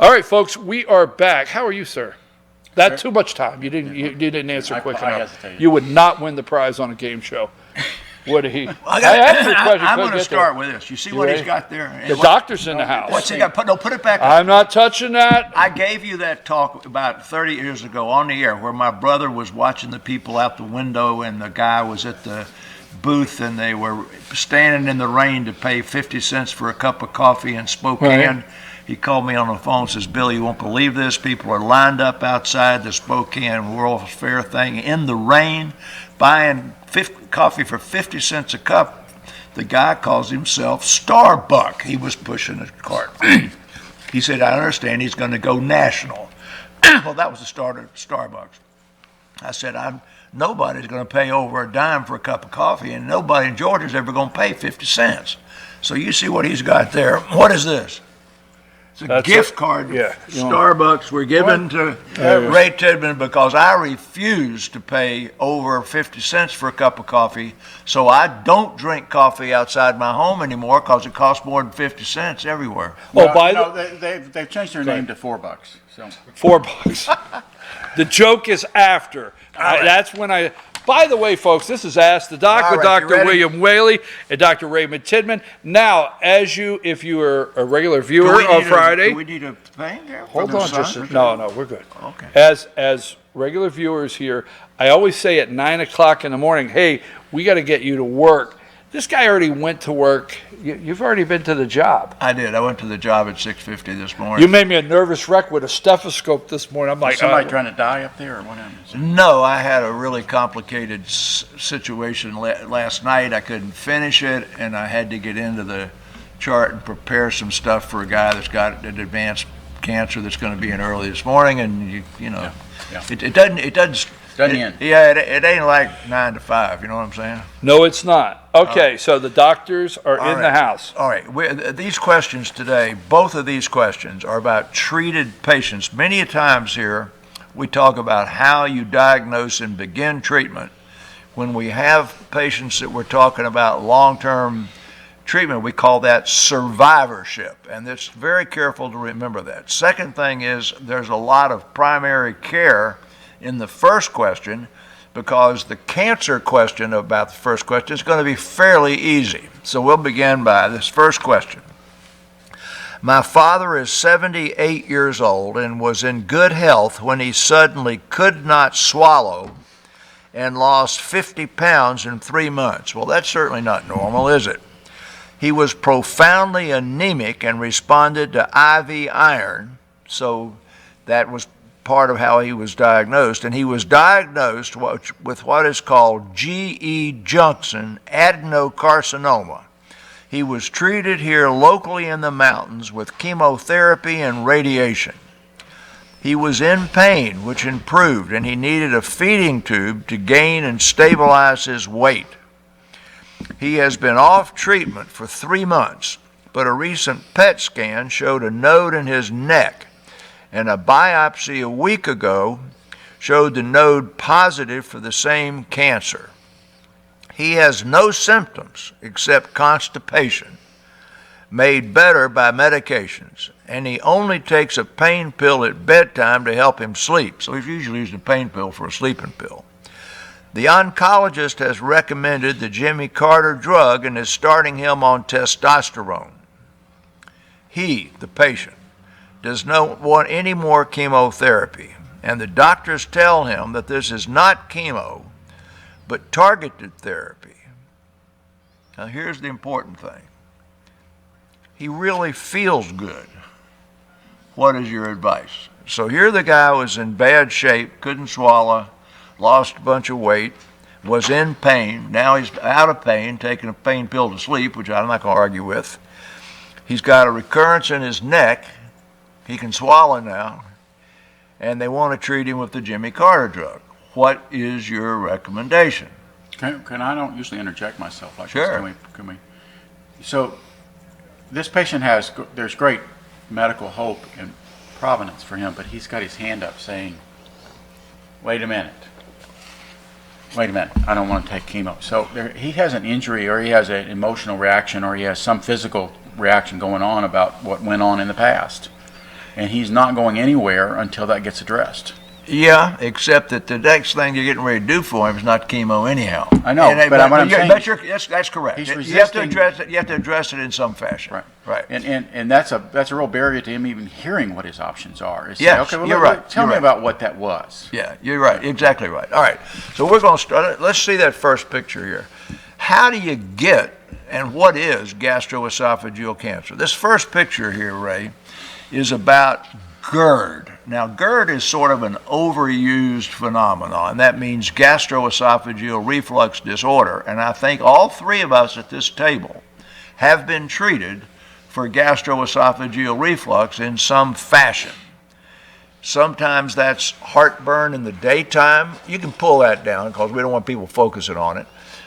All right, folks, we are back. How are you, sir? That's too much time. You didn't answer quick enough. You would not win the prize on a game show. Would he? I'm going to start with this. You see what he's got there? The doctor's in the house. What's he got? Put it back up. I'm not touching that. I gave you that talk about 30 years ago on the air where my brother was watching the people out the window and the guy was at the booth and they were standing in the rain to pay 50 cents for a cup of coffee in Spokane. Right. He called me on the phone and says, Billy, you won't believe this. People are lined up outside the Spokane World's Fair thing in the rain, buying coffee for 50 cents a cup. The guy calls himself Starbuck. He was pushing a cart. He said, I understand he's going to go national. Well, that was the start of Starbucks. I said, nobody's going to pay over a dime for a cup of coffee, and nobody in Georgia's ever going to pay 50 cents. So you see what he's got there. What is this? It's a gift card. Yeah. Starbucks were given to Ray Tidman because I refuse to pay over 50 cents for a cup of coffee. So I don't drink coffee outside my home anymore because it costs more than 50 cents everywhere. They've changed their name to $4. So $4. The joke is after. That's when I. By the way, folks, this is Ask the Doc with Dr. William Whaley and Dr. Raymond Tidman. Now, if you are a regular viewer on Friday. Do we need a thing there? Hold on just a No, we're good. Okay. As regular viewers here, I always say at 9 o'clock in the morning, hey, we got to get you to work. This guy already went to work. You've already been to the job. I did. I went to the job at 6:50 this morning. You made me a nervous wreck with a stethoscope this morning. I'm like, somebody trying to die up there or what happened? No, I had a really complicated situation last night. I couldn't finish it, and I had to get into the chart and prepare some stuff for a guy that's got an advanced cancer that's going to be in early this morning. And it doesn't. Doesn't end. Yeah, it ain't like 9 to 5. You know what I'm saying? No, it's not. Okay, so the doctors are in the house. All right. These questions today, both of these questions are about treated patients. Many a times here, we talk about how you diagnose and begin treatment. When we have patients that we're talking about long-term treatment, we call that survivorship, and it's very careful to remember that. Second thing is there's a lot of primary care in the first question, because the cancer question about the first question is going to be fairly easy. So we'll begin by this first question. My father is 78 years old and was in good health when he suddenly could not swallow and lost 50 pounds in 3 months. Well, that's certainly not normal, is it? He was profoundly anemic and responded to IV iron, so that was part of how he was diagnosed, and he was diagnosed with what is called GE junction adenocarcinoma. He was treated here locally in the mountains with chemotherapy and radiation. He was in pain, which improved, and he needed a feeding tube to gain and stabilize his weight. He has been off treatment for 3 months, but a recent PET scan showed a node in his neck, and a biopsy a week ago showed the node positive for the same cancer. He has no symptoms except constipation, made better by medications, and he only takes a pain pill at bedtime to help him sleep. So he's usually using a pain pill for a sleeping pill. The oncologist has recommended the Jimmy Carter drug and is starting him on testosterone. He, the patient, does not want any more chemotherapy, and the doctors tell him that this is not chemo, but targeted therapy. Now here's the important thing. He really feels good. What is your advice? So here the guy was in bad shape, couldn't swallow, lost a bunch of weight, was in pain. Now he's out of pain, taking a pain pill to sleep, which I'm not going to argue with. He's got a recurrence in his neck. He can swallow now, and they want to treat him with the Jimmy Carter drug. What is your recommendation? Can I don't usually interject myself like sure. This. Can we? So this patient there's great medical hope and providence for him, but he's got his hand up saying, wait a minute, I don't want to take chemo. So he has an injury, or he has an emotional reaction, or he has some physical reaction going on about what went on in the past. and he's not going anywhere until that gets addressed. Yeah, except that the next thing you're getting ready to do for him is not chemo anyhow. I know, but what I'm saying that's correct. he's You have to resisting- address it. You have to address it in some fashion. Right. And that's a real barrier to him even hearing what his options are. Is say, Yes, okay, well, you're right. Tell You're me right. about what that was. Yeah, you're right. Exactly right. All right. So we're going to start. Let's see that first picture here. How do you get, and what is gastroesophageal cancer? This first picture here, Ray, is about GERD. Now, GERD is sort of an overused phenomenon. That means gastroesophageal reflux disorder. And I think all three of us at this table have been treated for gastroesophageal reflux in some fashion. Sometimes that's heartburn in the daytime. You can pull that down because we don't want people focusing on it.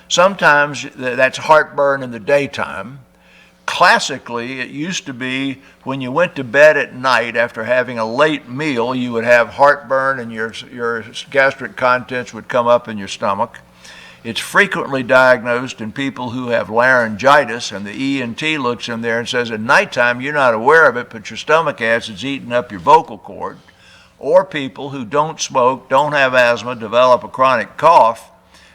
Sometimes that's heartburn in the daytime. Classically, it used to be when you went to bed at night after having a late meal, you would have heartburn and your gastric contents would come up in your stomach. It's frequently diagnosed in people who have laryngitis, and the ENT looks in there and says at nighttime you're not aware of it, but your stomach acid's eating up your vocal cord. Or people who don't smoke, don't have asthma, develop a chronic cough,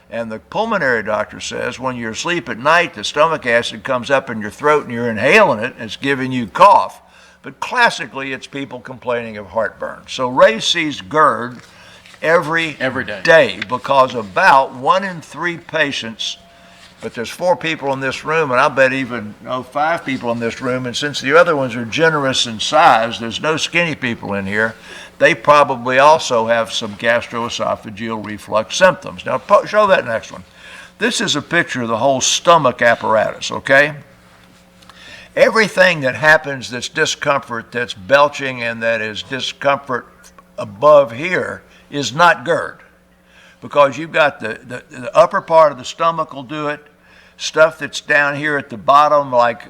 and the pulmonary doctor says when you're asleep at night, the stomach acid comes up in your throat and you're inhaling it, and it's giving you cough. But classically, it's people complaining of heartburn. So Ray sees GERD every day because about 1 in 3 patients, but there's 4 people in this room, and I'll bet even 5 people in this room, and since the other ones are generous in size, there's no skinny people in here, they probably also have some gastroesophageal reflux symptoms. Now, show that next one. This is a picture of the whole stomach apparatus, okay? Everything that happens that's discomfort, that's belching, and that is discomfort above here is not GERD, because you've got the upper part of the stomach will do it. Stuff that's down here at the bottom, like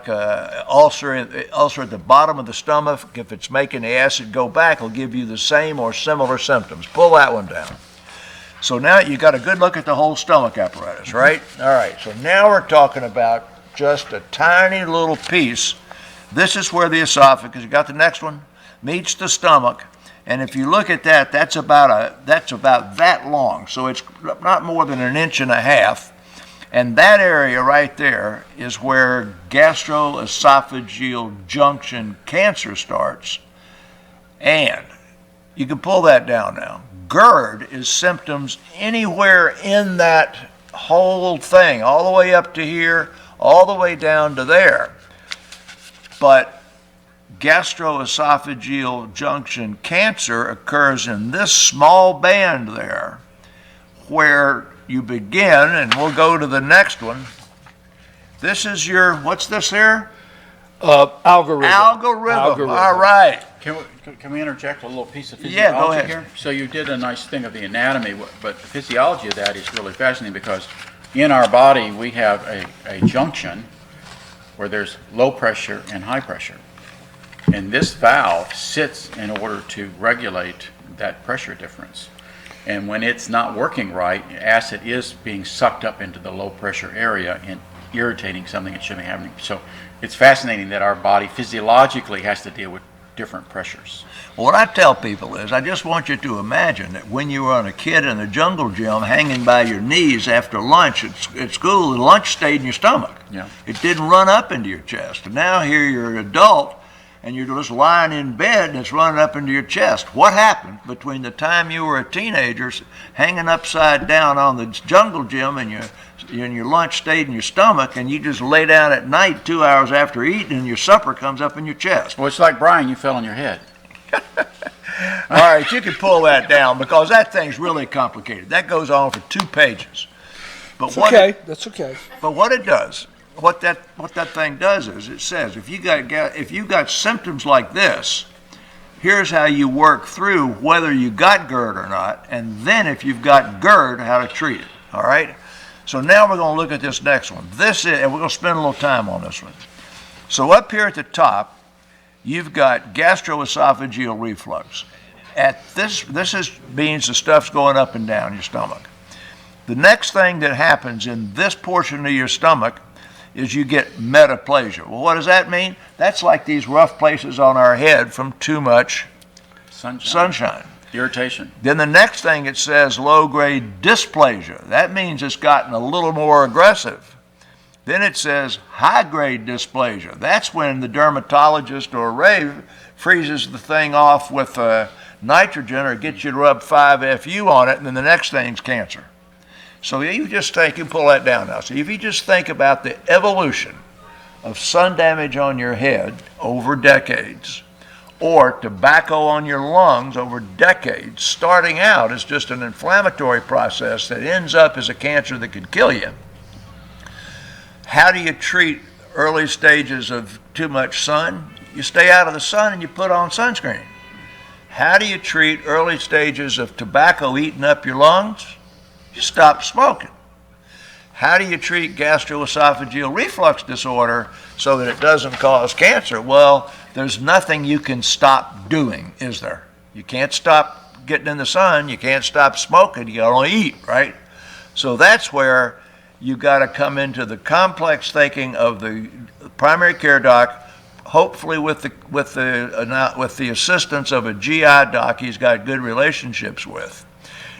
a ulcer at the bottom of the stomach, if it's making the acid go back, will give you the same or similar symptoms. Pull that one down. So now you got a good look at the whole stomach apparatus, right? All right, so now we're talking about just a tiny little piece. This is where the esophagus, you got the next one, meets the stomach. And if you look at that, that's about that long. So it's not more than 1.5 inches. And that area right there is where gastroesophageal junction cancer starts. And you can pull that down now. GERD is symptoms anywhere in that whole thing, all the way up to here, all the way down to there. But gastroesophageal junction cancer occurs in this small band there, where you begin, and we'll go to the next one. This is your, what's this here? Algorithm. Algorithm. All right. Can we interject a little piece of physiology Yeah, go ahead. here? So you did a nice thing of the anatomy, but the physiology of that is really fascinating because in our body we have a junction where there's low pressure and high pressure. And this valve sits in order to regulate that pressure difference. And when it's not working right, acid is being sucked up into the low pressure area and irritating something that shouldn't be happening. So it's fascinating that our body physiologically has to deal with different pressures. What I tell people is, I just want you to imagine that when you were a kid in the jungle gym hanging by your knees after lunch at school, the lunch stayed in your stomach. Yeah. It didn't run up into your chest. And now here you're an adult, and you're just lying in bed and it's running up into your chest. What happened between the time you were a teenager hanging upside down on the jungle gym and your lunch stayed in your stomach, and you just lay down at night 2 hours after eating and your supper comes up in your chest? Well, it's like Brian, you fell on your head. All right, you can pull that down because that thing's really complicated. That goes on for 2 pages. But That's okay. But what it does, what that thing does is it says if you got symptoms like this, here's how you work through whether you got GERD or not, and then if you've got GERD, how to treat it. All right. So now we're going to look at this next one. And we're going to spend a little time on this one. So up here at the top, you've got gastroesophageal reflux. Means the stuff's going up and down your stomach. The next thing that happens in this portion of your stomach is you get metaplasia. Well, what does that mean? That's like these rough places on our head from too much sunshine. Irritation. Then the next thing it says low-grade dysplasia. That means it's gotten a little more aggressive. Then it says high-grade dysplasia. That's when the dermatologist or Ray freezes the thing off with nitrogen or gets you to rub 5-FU on it, and then the next thing's cancer. So you just think, you pull that down now. So if you just think about the evolution of sun damage on your head over decades, or tobacco on your lungs over decades, starting out as just an inflammatory process that ends up as a cancer that could kill you. How do you treat early stages of too much sun? You stay out of the sun and you put on sunscreen. How do you treat early stages of tobacco eating up your lungs? You stop smoking. How do you treat gastroesophageal reflux disorder so that it doesn't cause cancer? Well, there's nothing you can stop doing, is there? You can't stop getting in the sun. You can't stop smoking. You can only eat, right? So that's where you got to come into the complex thinking of the primary care doc, hopefully with the assistance of a GI doc he's got good relationships with.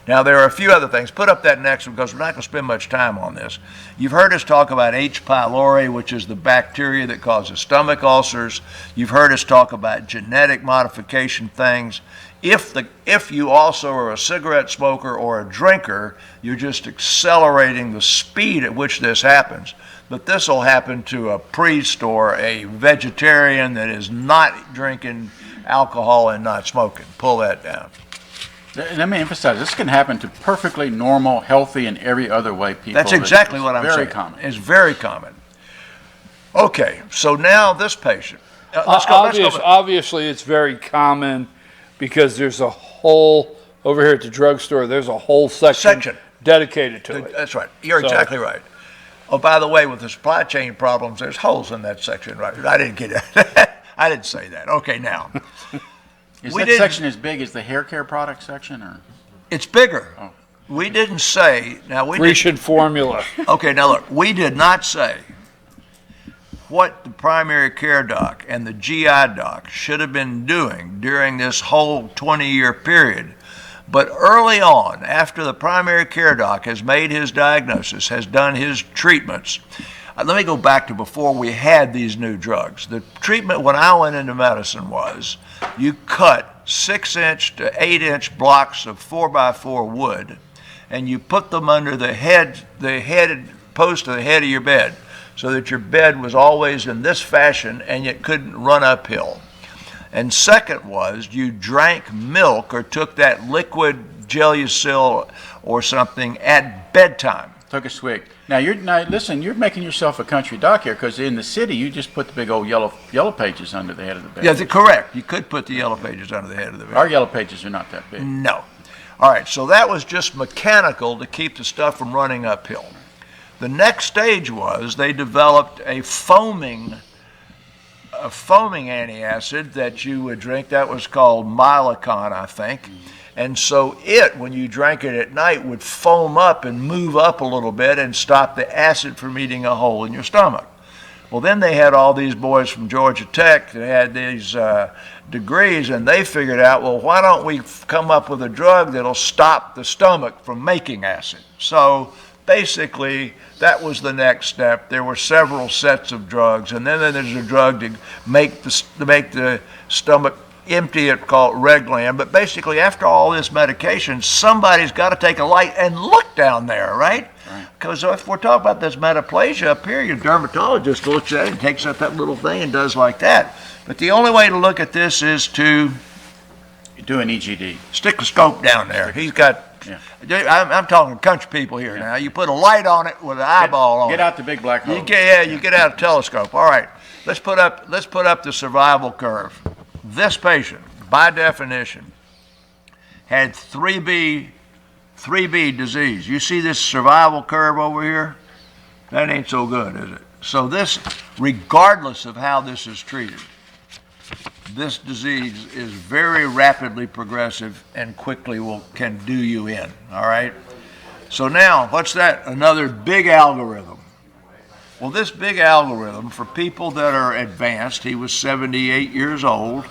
Now, there are a few other things. Put up that next one because we're not going to spend much time on this. You've heard us talk about H. pylori, which is the bacteria that causes stomach ulcers. You've heard us talk about genetic modification things. If you also are a cigarette smoker or a drinker, you're just accelerating the speed at which this happens. But this will happen to a priest or a vegetarian that is not drinking alcohol and not smoking. Pull that down. Let me emphasize, this can happen to perfectly normal, healthy, and every other way people. That's exactly what I'm saying. Very common. It's very common. Okay, so now this patient. Obviously, it's very common because there's a whole, over here at the drugstore, there's a whole section dedicated to it. That's right. You're exactly right. Oh, by the way, with the supply chain problems, there's holes in that section, right? I didn't get that. I didn't say that. Okay, now. Is that section as big as the hair care product section, or? It's bigger. Oh. We didn't say. Now we Grecian formula. Okay, now look. We did not say what the primary care doc and the GI doc should have been doing during this whole 20-year period. But early on, after the primary care doc has made his diagnosis, has done his treatments. Let me go back to before we had these new drugs. The treatment when I went into medicine was you cut 6-inch to 8-inch blocks of 4x4 wood, and you put them under the post of the head of your bed so that your bed was always in this fashion and it couldn't run uphill. And second was you drank milk or took that liquid Gelusil or something at bedtime. Took a swig. Now listen, you're making yourself a country doc here because in the city you just put the big old yellow pages under the head of the bed. Yeah, correct. You could put the yellow pages under the head of the bed. Our yellow pages are not that big. No. All right, so that was just mechanical to keep the stuff from running uphill. The next stage was they developed a foaming antacid that you would drink. That was called Mylicon, I think. And so when you drank it at night, would foam up and move up a little bit and stop the acid from eating a hole in your stomach. Well, then they had all these boys from Georgia Tech that had these degrees, and they figured out, well, why don't we come up with a drug that'll stop the stomach from making acid? So basically, that was the next step. There were several sets of drugs, and then there's a drug to make the stomach empty it called Reglan. But basically, after all this medication, somebody's got to take a light and look down there, right? Because if we're talking about this metaplasia up here, your dermatologist looks at it and takes out that little thing and does like that. But the only way to look at this is to do an EGD. Stick a scope down there. He's got. Yeah. I'm talking country people here now. You put a light on it with an eyeball on it. Get out the big black hole. You get out a telescope. All right. Let's put up the survival curve. This patient, by definition, had 3B disease. You see this survival curve over here? That ain't so good, is it? So this, regardless of how this is treated, this disease is very rapidly progressive and quickly can do you in, all right? So now, what's that? Another big algorithm. Well, this big algorithm for people that are advanced, he was 78 years old.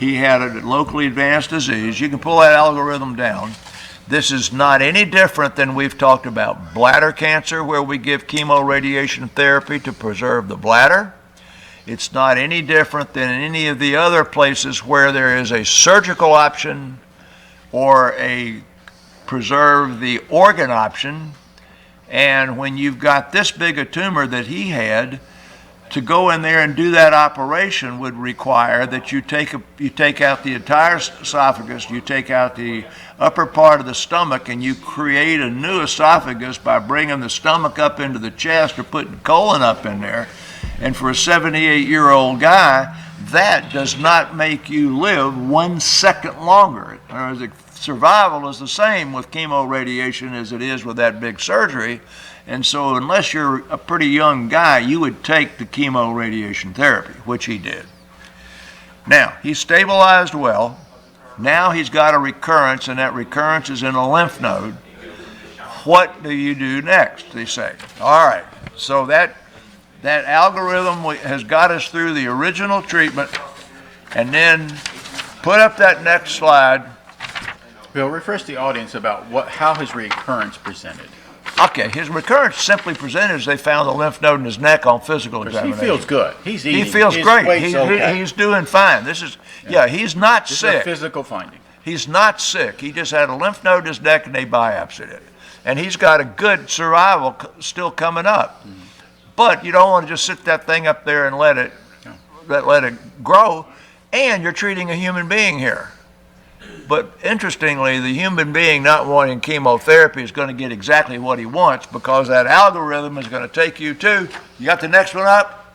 He had a locally advanced disease. You can pull that algorithm down. This is not any different than we've talked about bladder cancer, where we give chemoradiation therapy to preserve the bladder. It's not any different than any of the other places where there is a surgical option or a preserve the organ option. And when you've got this big a tumor that he had, to go in there and do that operation would require that you take out the entire esophagus, you take out the upper part of the stomach, and you create a new esophagus by bringing the stomach up into the chest or putting colon up in there. And for a 78-year-old guy, that does not make you live 1 second longer. The survival is the same with chemoradiation as it is with that big surgery. And so unless you're a pretty young guy, you would take the chemoradiation therapy, which he did. Now, he's stabilized well. Now he's got a recurrence, and that recurrence is in a lymph node. What do you do next, they say? All right, so that algorithm has got us through the original treatment. And then put up that next slide. Bill, refresh the audience about how his recurrence presented. Okay, his recurrence simply presented as they found a lymph node in his neck on physical examination. He feels good. He's eating. He feels His great. weight's okay. He's doing fine. This is, he's not This sick. is a physical finding. He's not sick. He just had a lymph node in his neck and they biopsied it. And he's got a good survival still coming up. Mm-hmm. But you don't want to just sit that thing up there and let it grow. And you're treating a human being here. But interestingly, the human being not wanting chemotherapy is going to get exactly what he wants, because that algorithm is going to take you to, you got the next one up?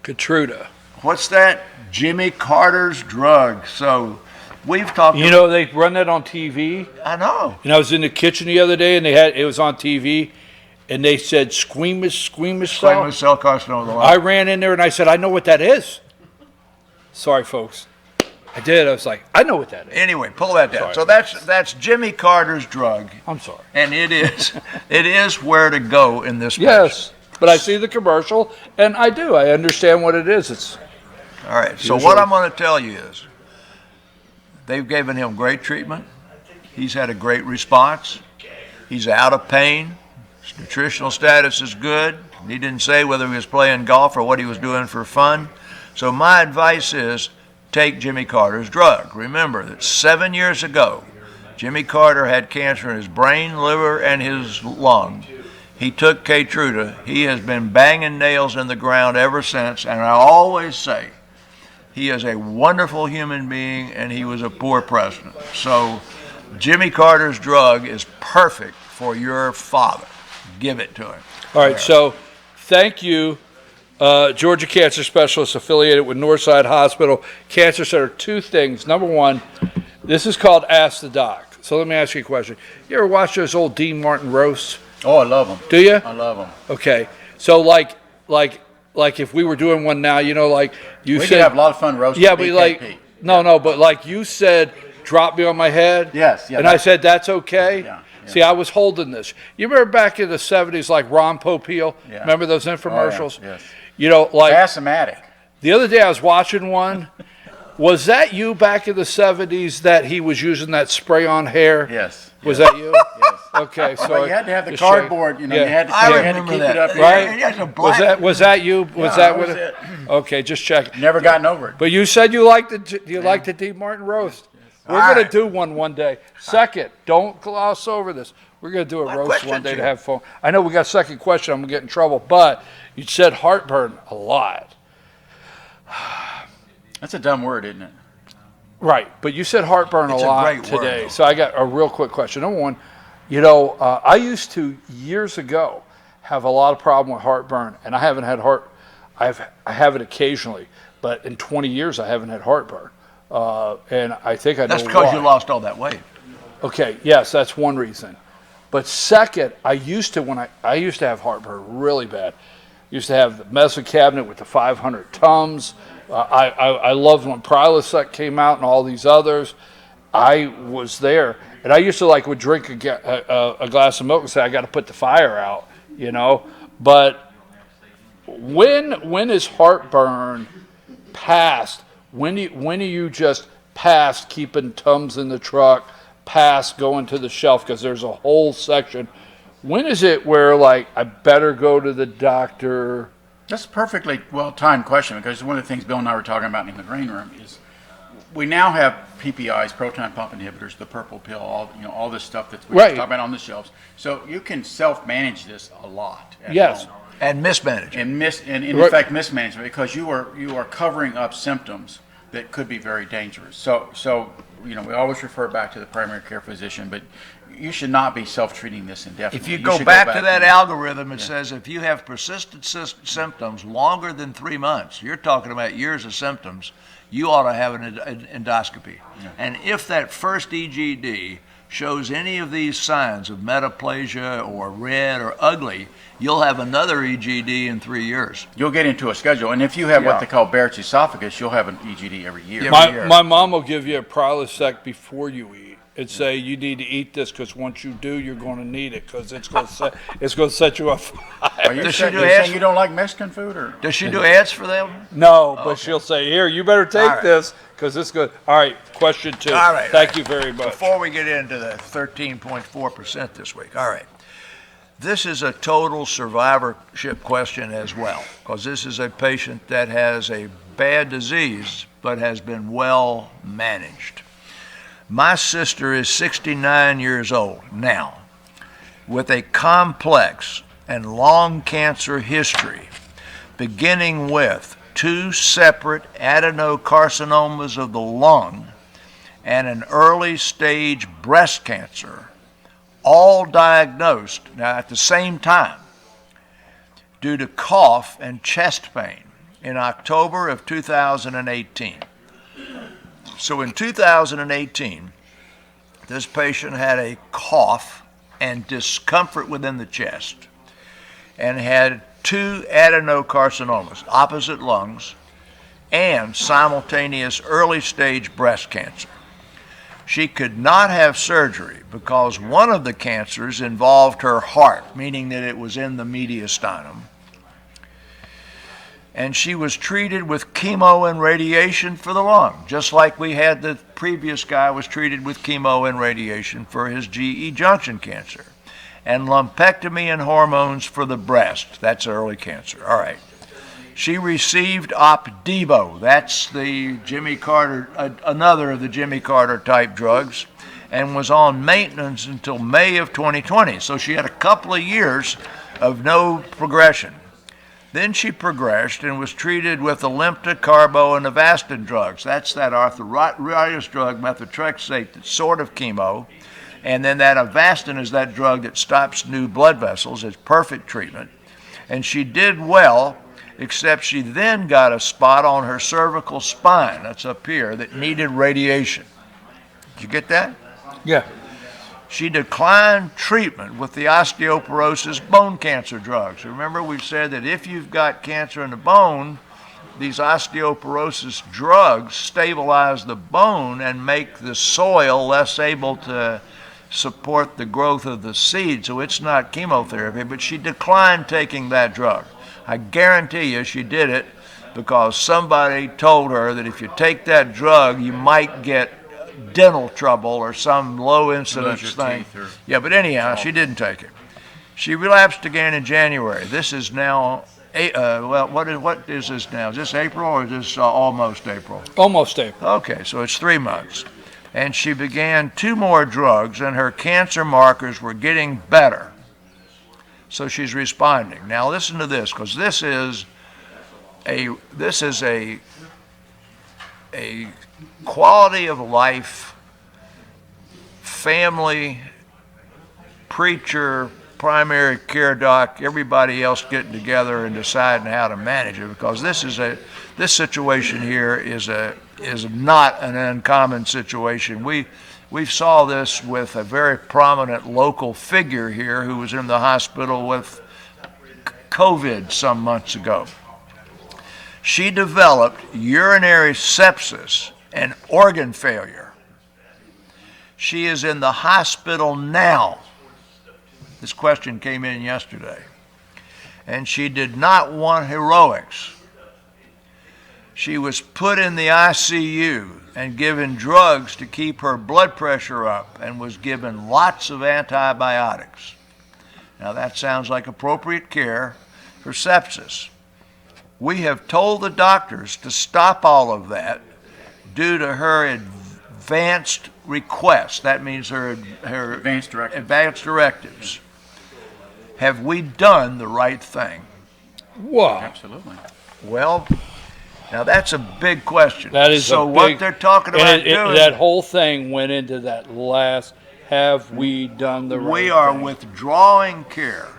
Keytruda. What's that? Jimmy Carter's drug. So we've talked. You know, they run that on TV. I know. And I was in the kitchen the other day, and it was on TV, and they said squamous cell carcinoma of the lung. I ran in there and I said, I know what that is. Sorry, folks. I did. I was like, I know what that is. Anyway, pull that down. Sorry. So that's Jimmy Carter's drug. I'm sorry. And it is where to go in this. Yes, but I see the commercial, and I do. I understand what it is. It's all right. So what I'm going to tell you is, they've given him great treatment. He's had a great response. He's out of pain. His nutritional status is good. He didn't say whether he was playing golf or what he was doing for fun. So my advice is, take Jimmy Carter's drug. Remember that 7 years ago, Jimmy Carter had cancer in his brain, liver, and his lung. He took Keytruda. He has been banging nails in the ground ever since, and I always say he is a wonderful human being, and he was a poor president. So Jimmy Carter's drug is perfect for your father. Give it to him. all right. So thank you. Georgia Cancer Specialist affiliated with Northside Hospital Cancer Center. Two things. Number one, this is called Ask the Doc. So let me ask you a question. You ever watch those old Dean Martin roasts? Oh, I love them. Do you? I love them. Okay. So like if we were doing one now, you know, like you We said. could have a lot of fun roasting. Yeah, but BKP. but like you said, drop me on my head. Yes, yeah, And I said, that's okay. Yeah. See, I was holding this. You remember back in the 70s, like Ron Popeil? Yeah. Remember those infomercials? Oh, yeah. Yes. You know, like Asthmatic. the other day I was watching one. Was that you back in the 70s that he was using that spray on hair? Yes. Was that you? Yes. Okay, so But you had to have the just showing- cardboard, you know, Yeah. you had to, I you had to remember keep that. it up. Right? He has a black. Was that you? Was Yeah, that that what was it? it. Okay, just check. Never gotten over it. But you said you liked the Dean Martin roast. We're All going right. to do one day. Second, don't gloss over this. We're going to do a My roast question's one day to here. have fun. I know we got a second question. I'm going to get in trouble. But you said heartburn a lot. That's a dumb word, isn't it? Right. But you said heartburn It's a a lot great word, today. though. So I got a real quick question. Number one, you know, I used to, years ago, have a lot of problem with heartburn. And I haven't had I have it occasionally. But in 20 years, I haven't had heartburn. And I think I know That's because why. you lost all that weight. Okay, yes, that's one reason. But second, I used to have heartburn really bad. Used to have the medicine cabinet with the 500 Tums. I loved when Prilosec came out and all these others. I was there, and I used to would drink a glass of milk and say I got to put the fire out, you know. But when is heartburn past? When do you just past keeping Tums in the truck, past going to the shelf, because there's a whole section. When is it where, like, I better go to the doctor? That's a perfectly well-timed question, because one of the things Bill and I were talking about in the green room is we now have PPIs, proton pump inhibitors, the purple pill, all this stuff that we talk about on the shelves. So you can self-manage this a lot at home. And mismanage. And in fact mismanagement, because you are covering up symptoms that could be very dangerous. So we always refer back to the primary care physician, but you should not be self-treating this indefinitely. If you go back to that algorithm, it says if you have persistent symptoms longer than 3 months, you're talking about years of symptoms, you ought to have an endoscopy. Yeah. And if that first EGD shows any of these signs of metaplasia or red or ugly, you'll have another EGD in 3 years. You'll get into a schedule. And if you have what they call Barrett's esophagus, you'll have an EGD every year. My mom will give you a Prilosec before you eat. It'd say you need to eat this because once you do, you're going to need it because it's going to set you up. Are you saying you don't like Mexican food, or does she do ads for them? No, but she'll say, "Here, you better take this because it's good." All right, question 2. All right, thank you very much. Before we get into the 13.4% this week, all right. This is a total survivorship question as well, because this is a patient that has a bad disease but has been well managed. My sister is 69 years old now, with a complex and long cancer history, beginning with 2 separate adenocarcinomas of the lung and an early stage breast cancer, all diagnosed now at the same time due to cough and chest pain in October of 2018. So in 2018, this patient had a cough and discomfort within the chest and had 2 adenocarcinomas, opposite lungs, and simultaneous early stage breast cancer. She could not have surgery because one of the cancers involved her heart, meaning that it was in the mediastinum. And she was treated with chemo and radiation for the lung, just like we had the previous guy was treated with chemo and radiation for his GE junction cancer, and lumpectomy and hormones for the breast. That's early cancer. All right. She received Opdivo. That's the Jimmy Carter, another of the Jimmy Carter type drugs, and was on maintenance until May of 2020. So she had a couple of years of no progression. Then she progressed and was treated with Alimta, Carbo, and Avastin drugs. That's that arthritis drug, methotrexate, that's sort of chemo. And then that Avastin is that drug that stops new blood vessels. It's perfect treatment. And she did well, except she then got a spot on her cervical spine, that's up here, that needed radiation. Did you get that? Yeah. She declined treatment with the osteoporosis bone cancer drugs. Remember, we've said that if you've got cancer in the bone, these osteoporosis drugs stabilize the bone and make the soil less able to support the growth of the seed, so it's not chemotherapy, but she declined taking that drug. I guarantee you she did it because somebody told her that if you take that drug, you might get dental trouble or some low incidence thing. Yeah, but anyhow, she didn't take it. She relapsed again in January. This is now, what is this now? Is this April or is this almost April? Almost April. Okay, so it's 3 months. And she began 2 more drugs, and her cancer markers were getting better. So she's responding. Now listen to this, because this is a quality of life, family, preacher, primary care doc, everybody else getting together and deciding how to manage it, because this situation here is not an uncommon situation. We saw this with a very prominent local figure here who was in the hospital with COVID some months ago. She developed urinary sepsis and organ failure. She is in the hospital now. This question came in yesterday. and she did not want heroics. She was put in the ICU and given drugs to keep her blood pressure up and was given lots of antibiotics. Now that sounds like appropriate care for sepsis. We have told the doctors to stop all of that due to her advanced request. That means her Advanced directives. advanced directives. Have we done the right thing? Whoa. Absolutely. Well, now that's a big question. That is so a big, what they're talking about doing. that whole thing went into that last, have we done the right We are thing? withdrawing care,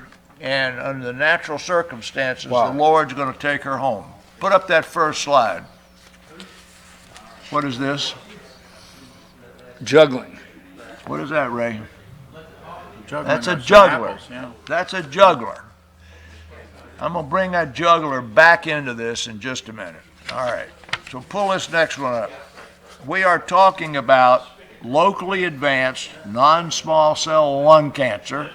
and under the natural circumstances, Wow. the Lord's going to take her home. Put up that first slide. What is this? Juggling. What is that, Ray? Juggling That's a of some juggler. apples, yeah. That's a juggler. I'm going to bring that juggler back into this in just a minute. All right, so pull this next one up. We are talking about locally advanced non-small cell lung cancer.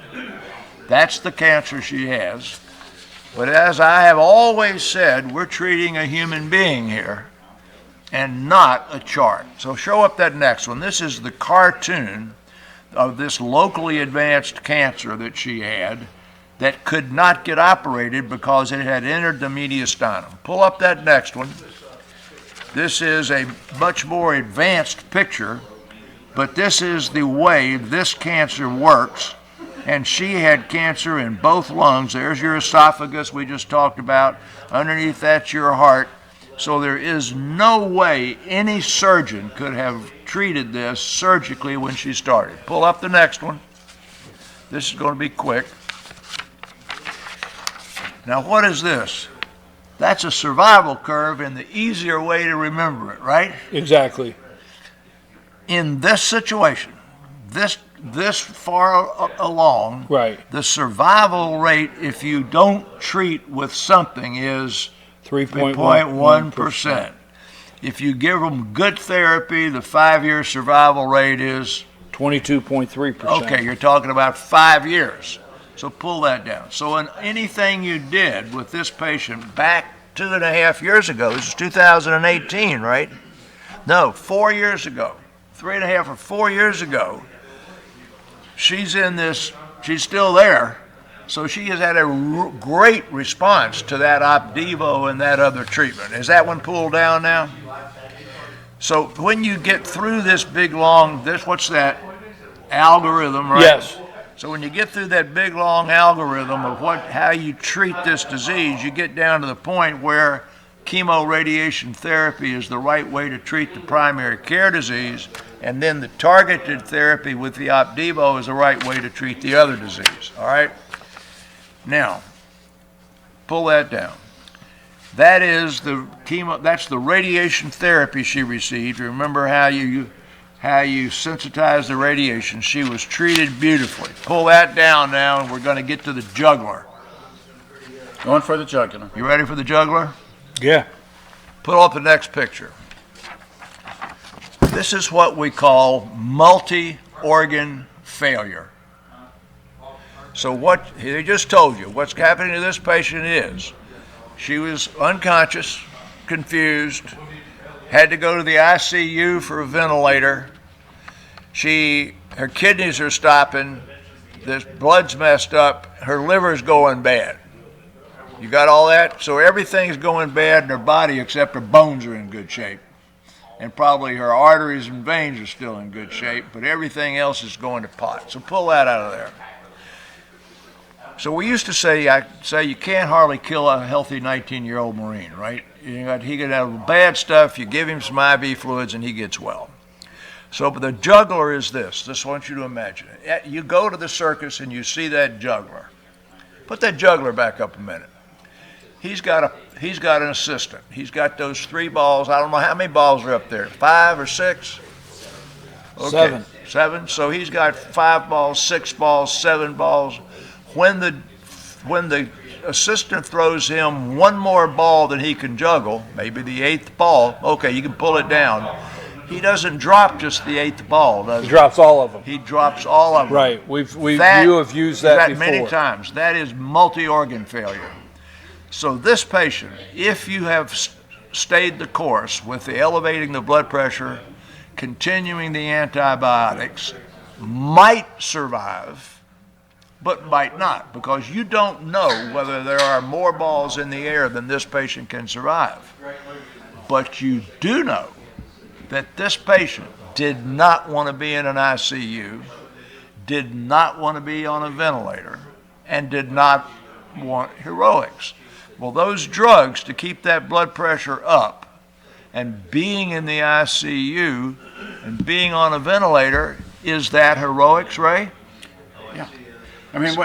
That's the cancer she has. But as I have always said, we're treating a human being here and not a chart. So show up that next one. This is the cartoon of this locally advanced cancer that she had that could not get operated because it had entered the mediastinum. Pull up that next one. This is a much more advanced picture, but this is the way this cancer works. And she had cancer in both lungs. There's your esophagus we just talked about. Underneath that's your heart. So there is no way any surgeon could have treated this surgically when she started. Pull up the next one. This is going to be quick. Now what is this? That's a survival curve and the easier way to remember it, right? Exactly. In this situation, this far along, Right. the survival rate if you don't treat with something is 3.1%. If you give them good therapy, the 5-year survival rate is 22.3%. okay, you're talking about 5 years. So pull that down. So in anything you did with this patient back 2.5 years ago, this is 2018, right? No, 4 years ago, 3.5 or 4 years ago, she's still there. So she has had a great response to that Opdivo and that other treatment. Is that one pulled down now? So when you get through this big long, what's that algorithm, right? Yes. So when you get through that big long algorithm of how you treat this disease, you get down to the point where chemoradiation therapy is the right way to treat the primary care disease, and then the targeted therapy with the Opdivo is the right way to treat the other disease. All right? Now, pull that down. That is that's the radiation therapy she received. Remember how you sensitize the radiation. She was treated beautifully. Pull that down now, and we're going to get to the juggler. Going for the jugular. You ready for the juggler? Yeah. Put up the next picture. This is what we call multi-organ failure. So what he just told you, what's happening to this patient is she was unconscious, confused, had to go to the ICU for a ventilator. Her kidneys are stopping, the blood's messed up, her liver's going bad. You got all that? So everything's going bad in her body except her bones are in good shape. And probably her arteries and veins are still in good shape, but everything else is going to pot. So pull that out of there. So we used to say you can't hardly kill a healthy 19-year-old Marine, right? He could have bad stuff, you give him some IV fluids and he gets well. So but the juggler is this. Just want you to imagine it. You go to the circus and you see that juggler. Put that juggler back up a minute. He's got an assistant. He's got those 3 balls. I don't know how many balls are up there. 5 or 6? Okay. 7. 7. So he's got 5 balls, 6 balls, 7 balls. When the assistant throws him one more ball than he can juggle, maybe the 8th ball, okay, you can pull it down. he doesn't drop just the 8th ball, does He he? drops all of them. He drops all of them. Right. You have used that before. Many times. That is multi-organ failure. So this patient, if you have stayed the course with the elevating the blood pressure, continuing the antibiotics, might survive, but might not, because you don't know whether there are more balls in the air than this patient can survive. But you do know that this patient did not want to be in an ICU, did not want to be on a ventilator, and did not want heroics. Well, those drugs to keep that blood pressure up and being in the ICU and being on a ventilator, is that heroics, Ray? Yeah. I mean,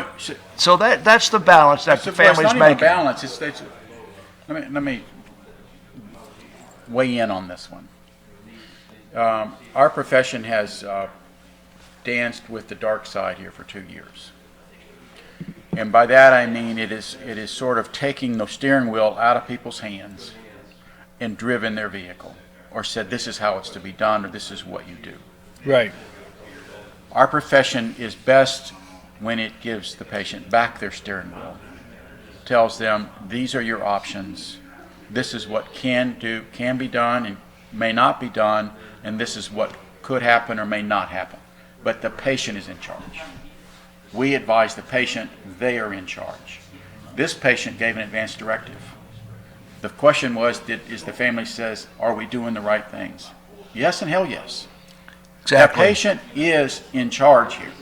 so that's the balance that the family's making. making. It's not even a balance. Let me weigh in on this one. Our profession has danced with the dark side here for 2 years. And by that I mean it is sort of taking the steering wheel out of people's hands and driven their vehicle, or said this is how it's to be done, or this is what you do. Right. Our profession is best when it gives the patient back their steering wheel, tells them these are your options, this is what can be done and may not be done, and this is what could happen or may not happen. But the patient is in charge. We advise the patient, they are in charge. This patient gave an advance directive. The question was, is the family says, are we doing the right things? Yes and hell yes. Exactly. The patient is in charge here.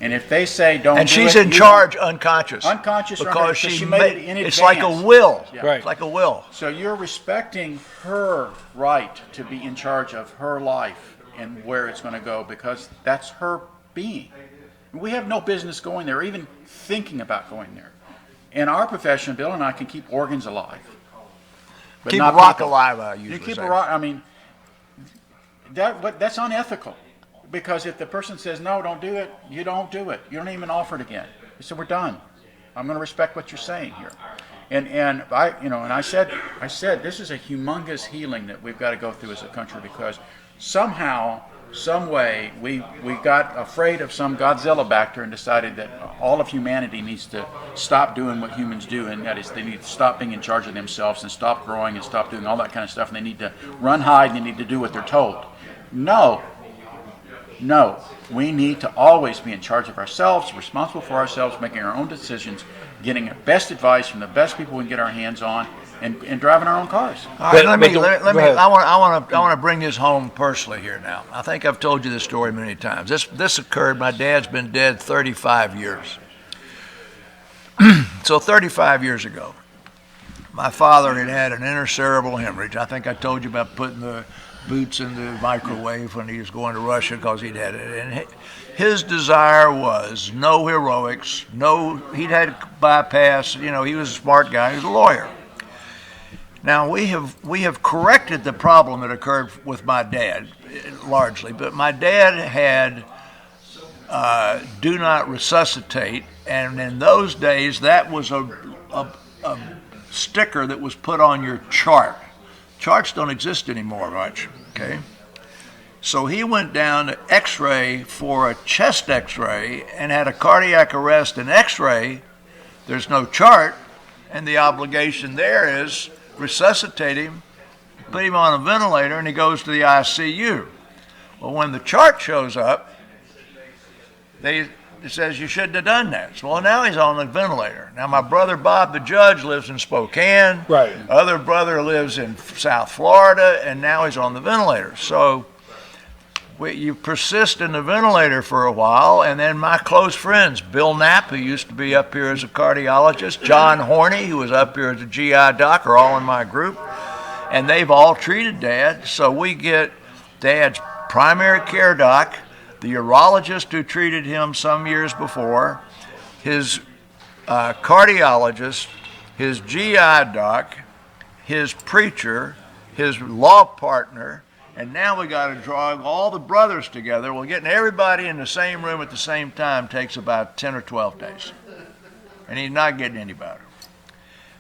And if they say don't do it. And she's in charge unconscious. Unconscious. Because she made it in advance. It's like a will. Yeah. Right. It's like a will. So you're respecting her right to be in charge of her life and where it's going to go, because that's her being. We have no business going there, even thinking about going there. In our profession, Bill and I can keep organs alive. But Keep not a rock people. alive, I usually You keep say. a rock, I mean, that's unethical. Because if the person says, no, don't do it, you don't do it. You don't even offer it again. You say, we're done. I'm going to respect what you're saying here. And I said, this is a humongous healing that we've got to go through as a country, because somehow, some way, we got afraid of some Godzilla bacter and decided that all of humanity needs to stop doing what humans do, and that is they need to stop being in charge of themselves and stop growing and stop doing all that kind of stuff, and they need to run, hide, and they need to do what they're told. No, we need to always be in charge of ourselves, responsible for ourselves, making our own decisions, getting the best advice from the best people we can get our hands on, and driving our own cars. All right, let me. go I want to bring this home personally here now. I think I've told you this story many times. This occurred. My dad's been dead 35 years. So 35 years ago, my father had an intercerebral hemorrhage. I think I told you about putting the boots in the microwave when he was going to Russia because he'd had it. And his desire was no heroics, he'd had bypass. He was a smart guy. He was a lawyer. Now, we have corrected the problem that occurred with my dad, largely, but my dad had do not resuscitate, and in those days, that was a sticker that was put on your chart. Charts don't exist anymore much, okay? So he went down to X-ray for a chest X-ray and had a cardiac arrest and X-ray. There's no chart, and the obligation there is resuscitate him, put him on a ventilator, and he goes to the ICU. Well, when the chart shows up, it says you shouldn't have done that. So, well, now he's on the ventilator. Now, my brother Bob, the judge, lives in Spokane. Right. Other brother lives in South Florida, and now he's on the ventilator. So you persist in the ventilator for a while, and then my close friends, Bill Knapp, who used to be up here as a cardiologist, John Horney, who was up here as a GI doc, are all in my group, and they've all treated Dad. So we get Dad's primary care doc, the urologist who treated him some years before, his cardiologist, his GI doc, his preacher, his law partner, and now we got to drag all the brothers together. Well, getting everybody in the same room at the same time takes about 10 or 12 days. And he's not getting any better.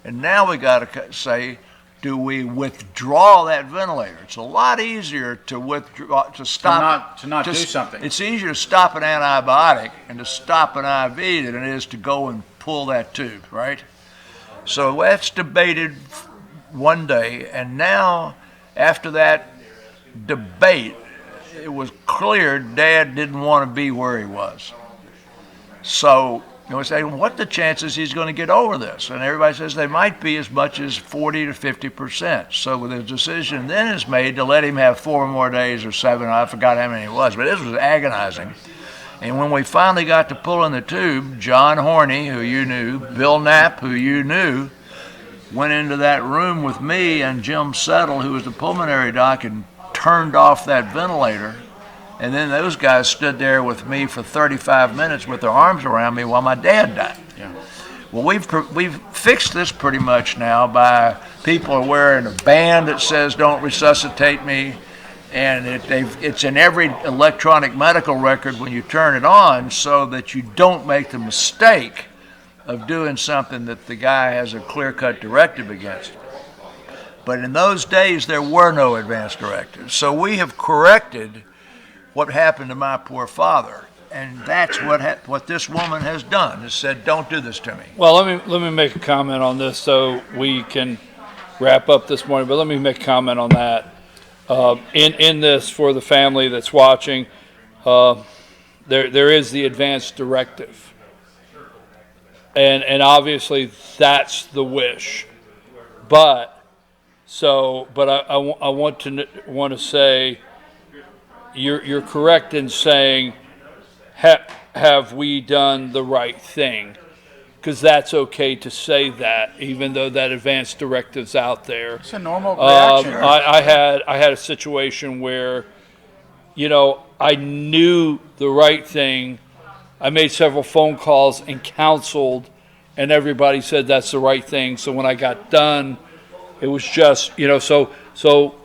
And now we got to say, do we withdraw that ventilator? It's a lot easier to withdraw, to stop. To not do something. It's easier to stop an antibiotic and to stop an IV than it is to go and pull that tube, right? So that's debated one day, and now after that debate, it was clear Dad didn't want to be where he was. So we say, what the chances he's going to get over this? And everybody says they might be as much as 40 to 50%. So the decision then is made to let him have 4 more days or 7. I forgot how many it was, but this was agonizing. And when we finally got to pulling the tube, John Horney, who you knew, Bill Knapp, who you knew, went into that room with me and Jim Settle, who was the pulmonary doc, and turned off that ventilator. And then those guys stood there with me for 35 minutes with their arms around me while my dad died. Yeah. Well, we've fixed this pretty much now by people are wearing a band that says "Don't resuscitate me," and it's in every electronic medical record when you turn it on, so that you don't make the mistake of doing something that the guy has a clear-cut directive against. But in those days, there were no advance directives, so we have corrected what happened to my poor father, and that's what this woman has done, is said, don't do this to me. Well, let me make a comment on this so we can wrap up this morning, but let me make a comment on that. In this, for the family that's watching, there is the advance directive, and obviously that's the wish, but I want to say, You're correct in saying, have we done the right thing? Because that's okay to say that, even though that advance directive's out there. It's a normal reaction. I had a situation where, I knew the right thing. I made several phone calls and counseled, and everybody said that's the right thing. So when I got done, it was just, so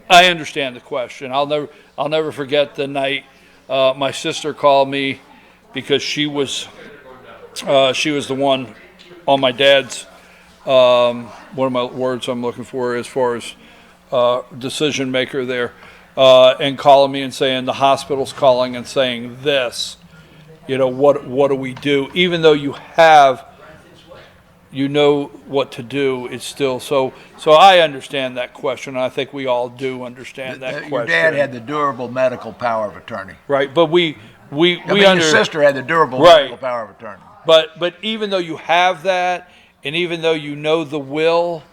I understand the question. I'll never forget the night my sister called me because she was the one on my dad's, one of my words I'm looking for as far as decision maker there, and calling me and saying the hospital's calling and saying this, what do we do? Even though you know what to do, it's still so I understand that question, and I think we all do understand that question. Your dad had the durable medical power of attorney. Right, but your sister had the durable medical power of attorney. But even though you have that, and even though you know the will,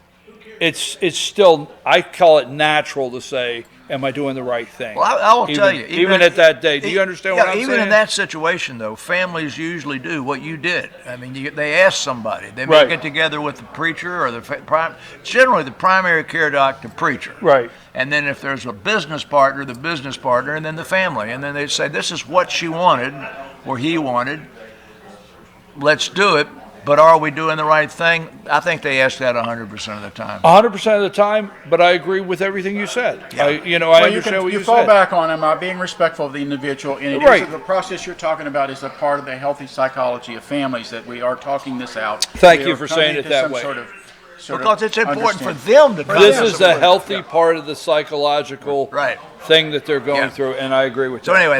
it's still, I call it natural to say, am I doing the right thing? Well, I will tell you. Even at that day. Do you understand what I'm saying? Even in that situation, though, families usually do what you did. I mean, they ask somebody. They may get together with the preacher or generally the primary care doc, the preacher. Right. And then if there's a business partner, the business partner, and then the family. And then they say, this is what she wanted or he wanted. Let's do it. But are we doing the right thing? I think they ask that 100% of the time. 100% of the time, but I agree with everything you said. Yeah. I understand what you said. You fall back on them, being respectful of the individual. And the process you're talking about is a part of the healthy psychology of families, that we are talking this out. Thank you for saying it that way. Because it's important for them to come. This is the healthy part of the psychological thing that they're going through, and I agree with you. So anyway,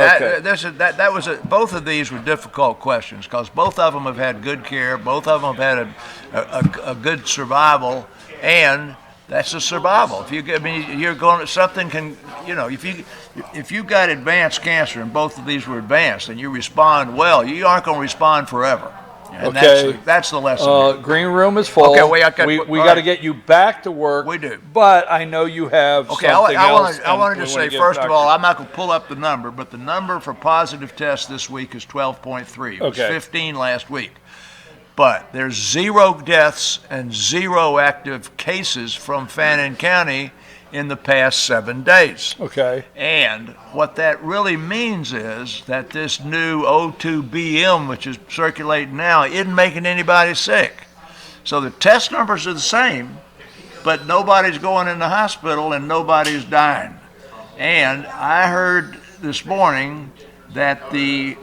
both of these were difficult questions because both of them have had good care, both of them have had a good survival, and that's a survival. If you're going, something can, if you got advanced cancer and both of these were advanced and you respond well, you aren't going to respond forever. And that's the lesson. Green room is full. Okay, we got to get you back to work. We do. But I know you have something else. I wanted to say, first of all, I'm not going to pull up the number, but the number for positive tests this week is 12.3. It was 15 last week. But there's 0 deaths and 0 active cases from Fannin County in the past 7 days. Okay. And what that really means is that this new O2BM, which is circulating now, isn't making anybody sick. So the test numbers are the same, but nobody's going in the hospital and nobody's dying. And I heard this morning that the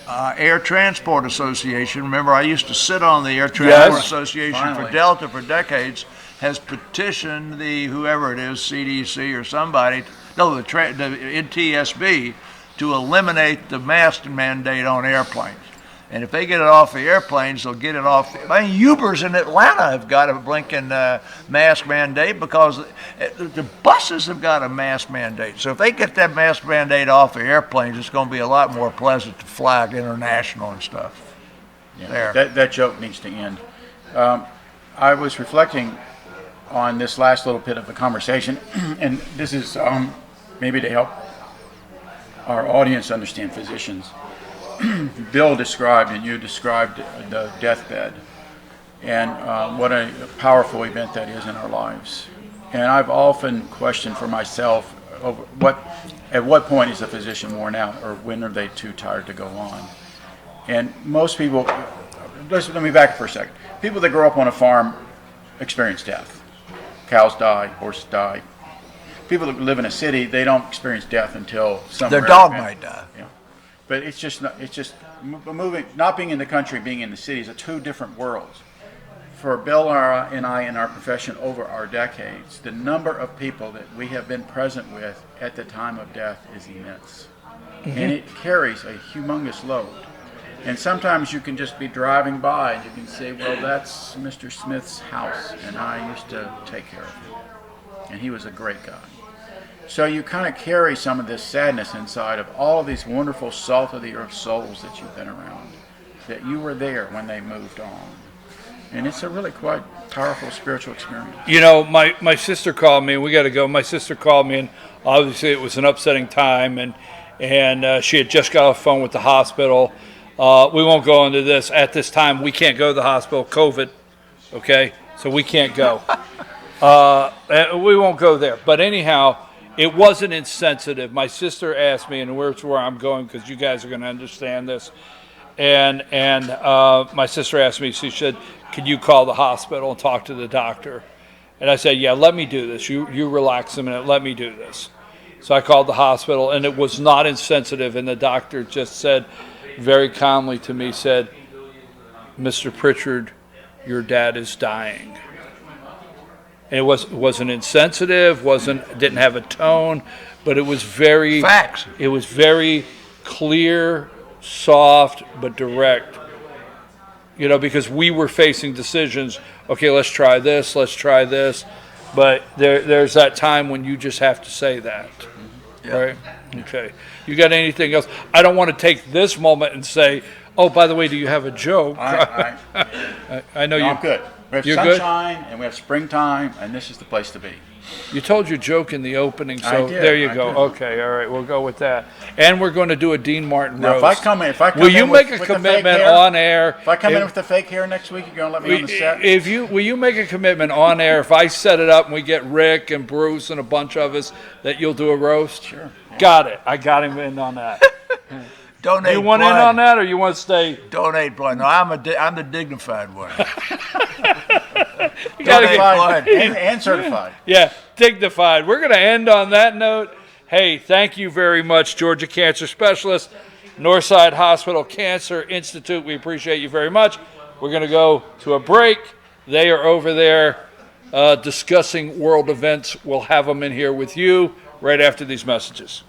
Air Transport Association, remember I used to sit on the Air Transport Association for Delta for decades, has petitioned the, whoever it is, CDC or somebody, no, the NTSB, to eliminate the mask mandate on airplanes. And if they get it off the airplanes, they'll get it off. I mean, Ubers in Atlanta have got a blinking mask mandate because the buses have got a mask mandate. So if they get that mask mandate off the airplanes, it's going to be a lot more pleasant to fly international and stuff. Yeah, that joke needs to end. I was reflecting on this last little bit of the conversation, and this is maybe to help our audience understand physicians. Bill described, and you described, the deathbed, and what a powerful event that is in our lives. And I've often questioned for myself over at what point is a physician worn out, or when are they too tired to go on? And most people, let me back for a second. People that grow up on a farm experience death. Cows die, horses die. People that live in a city, they don't experience death until somewhere. Their dog might die. Yeah. But it's just moving, not being in the country, being in the cities are two different worlds. For Bill and I in our profession over our decades, the number of people that we have been present with at the time of death is immense. Mm-hmm. And it carries a humongous load. And sometimes you can just be driving by and you can say, well, that's Mr. Smith's house, and I used to take care of him. And he was a great guy. So you kind of carry some of this sadness inside of all of these wonderful salt of the earth souls that you've been around, that you were there when they moved on. And it's a really quite powerful spiritual experience. You know, my sister called me, and we got to go. My sister called me, and obviously it was an upsetting time, and she had just got off the phone with the hospital. We won't go into this. At this time, we can't go to the hospital, COVID, okay? So we can't go. We won't go there. But anyhow, it wasn't insensitive. My sister asked me, and where's where I'm going because you guys are going to understand this. And my sister asked me, she said, can you call the hospital and talk to the doctor? And I said, yeah, let me do this. You relax a minute. Let me do this. So I called the hospital, and it was not insensitive. And the doctor just said very calmly to me, said, Mr. Pritchard, your dad is dying. And it wasn't insensitive, didn't have a tone, but it was very facts. It was very clear, soft, but direct. You know, because we were facing decisions. Okay, let's try this. But there's that time when you just have to say that, right? Okay. You got anything else? I don't want to take this moment and say, oh, by the way, do you have a joke? I know you. I'm good. We have sunshine, and we have springtime, and this is the place to be. You told your joke in the opening, so there you go. Did. Okay, all right, we'll go with that. And we're going to do a Dean Martin now, roast. If I come will in you with, make a with commitment on air? If I come in with the fake hair next week, you're going to let me on the set? Will you make a commitment on air if I set it up and we get Rick and Bruce and a bunch of us that you'll do a roast? Sure. Yeah. Got it. I got him in on that. Donate you want blood. in on that, or you want to stay? Donate blood. No, I'm the dignified one. Donate blood and certified. Yeah, dignified. We're going to end on that note. Hey, thank you very much, Georgia Cancer Specialist, Northside Hospital Cancer Institute. We appreciate you very much. We're going to go to a break. They are over there discussing world events. We'll have them in here with you right after these messages.